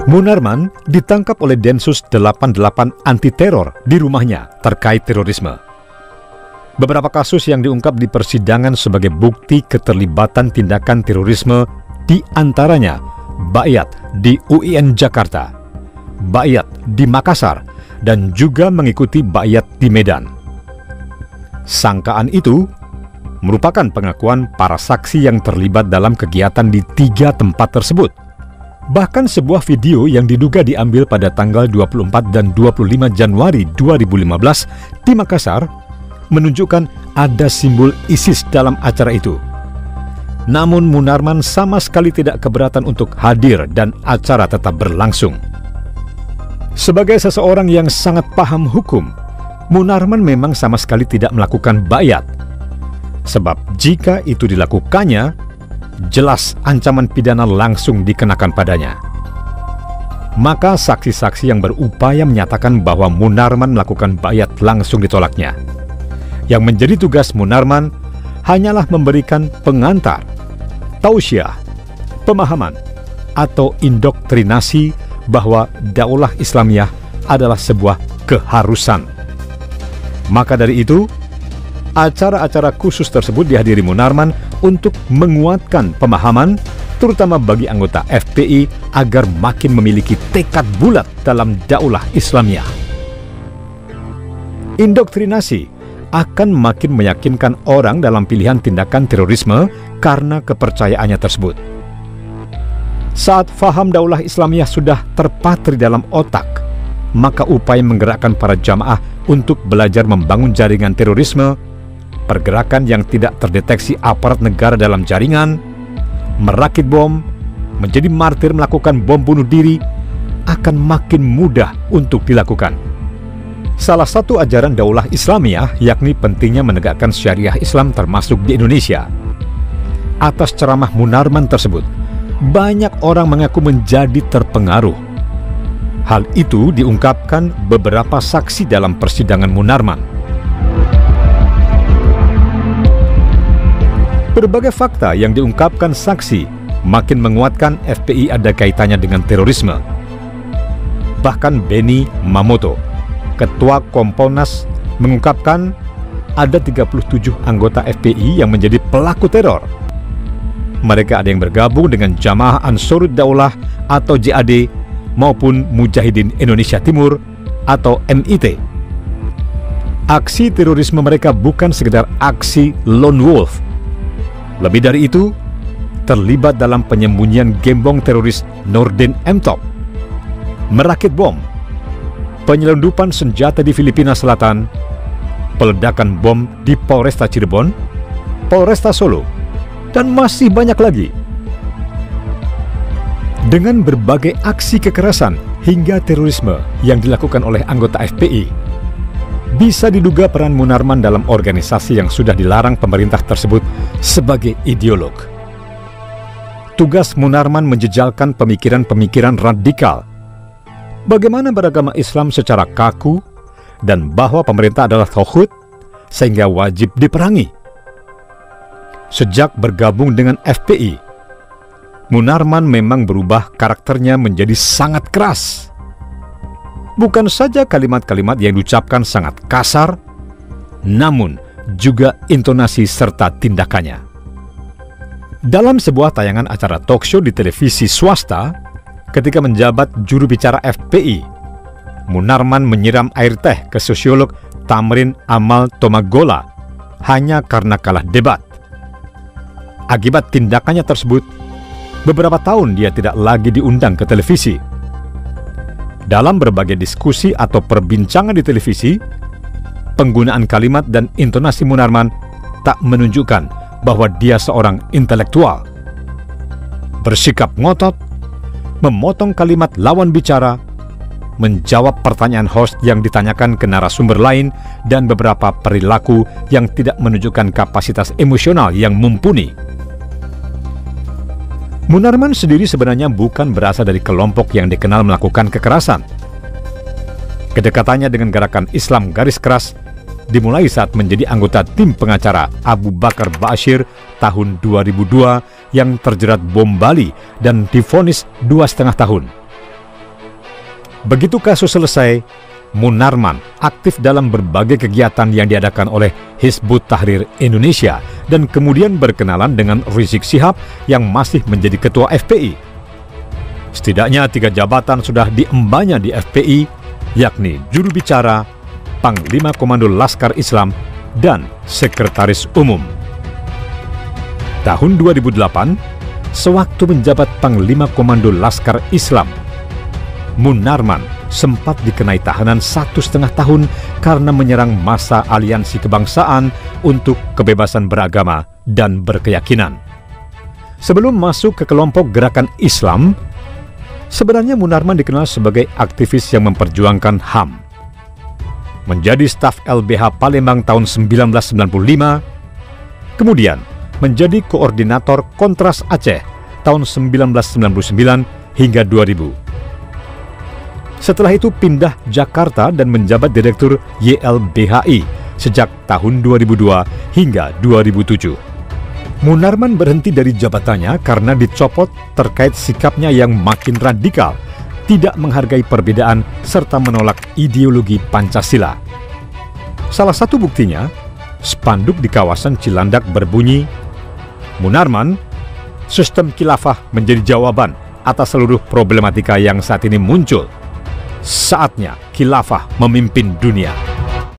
Munarman ditangkap oleh Densus 88 anti teror di rumahnya terkait terorisme. Beberapa kasus yang diungkap di persidangan sebagai bukti keterlibatan tindakan terorisme di antaranya Ba'yat di UIN Jakarta, Ba'yat di Makassar, dan juga mengikuti Ba'yat di Medan. Sangkaan itu merupakan pengakuan para saksi yang terlibat dalam kegiatan di 3 tempat tersebut. Bahkan sebuah video yang diduga diambil pada tanggal 24 dan 25 Januari 2015 di Makassar menunjukkan ada simbol ISIS dalam acara itu. Namun Munarman sama sekali tidak keberatan untuk hadir dan acara tetap berlangsung. Sebagai seseorang yang sangat paham hukum, Munarman memang sama sekali tidak melakukan baiat. Sebab jika itu dilakukannya, jelas ancaman pidana langsung dikenakan padanya. Maka saksi-saksi yang berupaya menyatakan bahwa Munarman melakukan baiat langsung ditolaknya. Yang menjadi tugas Munarman hanyalah memberikan pengantar, tausiah, pemahaman, atau indoktrinasi bahwa Daulah Islamiyah adalah sebuah keharusan. Maka dari itu, acara-acara khusus tersebut dihadiri Munarman untuk menguatkan pemahaman, terutama bagi anggota FPI agar makin memiliki tekad bulat dalam Daulah Islamiyah. Indoktrinasi akan makin meyakinkan orang dalam pilihan tindakan terorisme karena kepercayaannya tersebut. Saat faham Daulah Islamiyah sudah terpatri dalam otak, maka upaya menggerakkan para jamaah untuk belajar membangun jaringan terorisme, pergerakan yang tidak terdeteksi aparat negara dalam jaringan, merakit bom, menjadi martir melakukan bom bunuh diri, akan makin mudah untuk dilakukan. Salah satu ajaran Daulah Islamiyah yakni pentingnya menegakkan syariah Islam termasuk di Indonesia. Atas ceramah Munarman tersebut, banyak orang mengaku menjadi terpengaruh. Hal itu diungkapkan beberapa saksi dalam persidangan Munarman. Berbagai fakta yang diungkapkan saksi makin menguatkan FPI ada kaitannya dengan terorisme. Bahkan Benny Mamoto, Ketua Kompolnas, mengungkapkan ada 37 anggota FPI yang menjadi pelaku teror. Mereka ada yang bergabung dengan Jamaah Ansarud Daulah atau JAD maupun Mujahidin Indonesia Timur atau MIT. Aksi terorisme mereka bukan sekedar aksi lone wolf. Lebih dari itu, terlibat dalam penyembunyian gembong teroris Nordin M-Top, merakit bom, penyelundupan senjata di Filipina Selatan, peledakan bom di Polresta Cirebon, Polresta Solo, dan masih banyak lagi. Dengan berbagai aksi kekerasan hingga terorisme yang dilakukan oleh anggota FPI, bisa diduga peran Munarman dalam organisasi yang sudah dilarang pemerintah tersebut sebagai ideolog. Tugas Munarman menjejalkan pemikiran-pemikiran radikal, bagaimana beragama Islam secara kaku, dan bahwa pemerintah adalah tauhid sehingga wajib diperangi. Sejak bergabung dengan FPI, Munarman memang berubah karakternya menjadi sangat keras. Bukan saja kalimat-kalimat yang diucapkan sangat kasar, namun juga intonasi serta tindakannya. Dalam sebuah tayangan acara talkshow di televisi swasta, ketika menjabat juru bicara FPI, Munarman menyiram air teh ke sosiolog Tamrin Amal Tomagola hanya karena kalah debat. Akibat tindakannya tersebut, beberapa tahun dia tidak lagi diundang ke televisi. Dalam berbagai diskusi atau perbincangan di televisi, penggunaan kalimat dan intonasi Munarman tak menunjukkan bahwa dia seorang intelektual. Bersikap ngotot, memotong kalimat lawan bicara, menjawab pertanyaan host yang ditanyakan ke narasumber lain, dan beberapa perilaku yang tidak menunjukkan kapasitas emosional yang mumpuni. Munarman sendiri sebenarnya bukan berasal dari kelompok yang dikenal melakukan kekerasan. Kedekatannya dengan gerakan Islam garis keras dimulai saat menjadi anggota tim pengacara Abu Bakar Ba'asyir tahun 2002 yang terjerat bom Bali dan divonis 2,5 tahun. Begitu kasus selesai, Munarman aktif dalam berbagai kegiatan yang diadakan oleh Hizbut Tahrir Indonesia dan kemudian berkenalan dengan Rizik Syihab yang masih menjadi ketua FPI. Setidaknya 3 jabatan sudah diembannya di FPI, yakni juru bicara, Panglima Komando Laskar Islam, dan Sekretaris Umum. Tahun 2008, sewaktu menjabat Panglima Komando Laskar Islam, Munarman sempat dikenai tahanan 1,5 tahun karena menyerang massa Aliansi Kebangsaan untuk Kebebasan Beragama dan Berkeyakinan. Sebelum masuk ke kelompok Gerakan Islam, sebenarnya Munarman dikenal sebagai aktivis yang memperjuangkan HAM. Menjadi staf LBH Palembang tahun 1995, kemudian menjadi koordinator Kontras Aceh tahun 1999 hingga 2000. Setelah itu pindah Jakarta dan menjabat Direktur YLBHI sejak tahun 2002 hingga 2007. Munarman berhenti dari jabatannya karena dicopot terkait sikapnya yang makin radikal, tidak menghargai perbedaan, serta menolak ideologi Pancasila. Salah satu buktinya, spanduk di kawasan Cilandak berbunyi, Munarman, sistem khilafah menjadi jawaban atas seluruh problematika yang saat ini muncul. Saatnya khilafah memimpin dunia.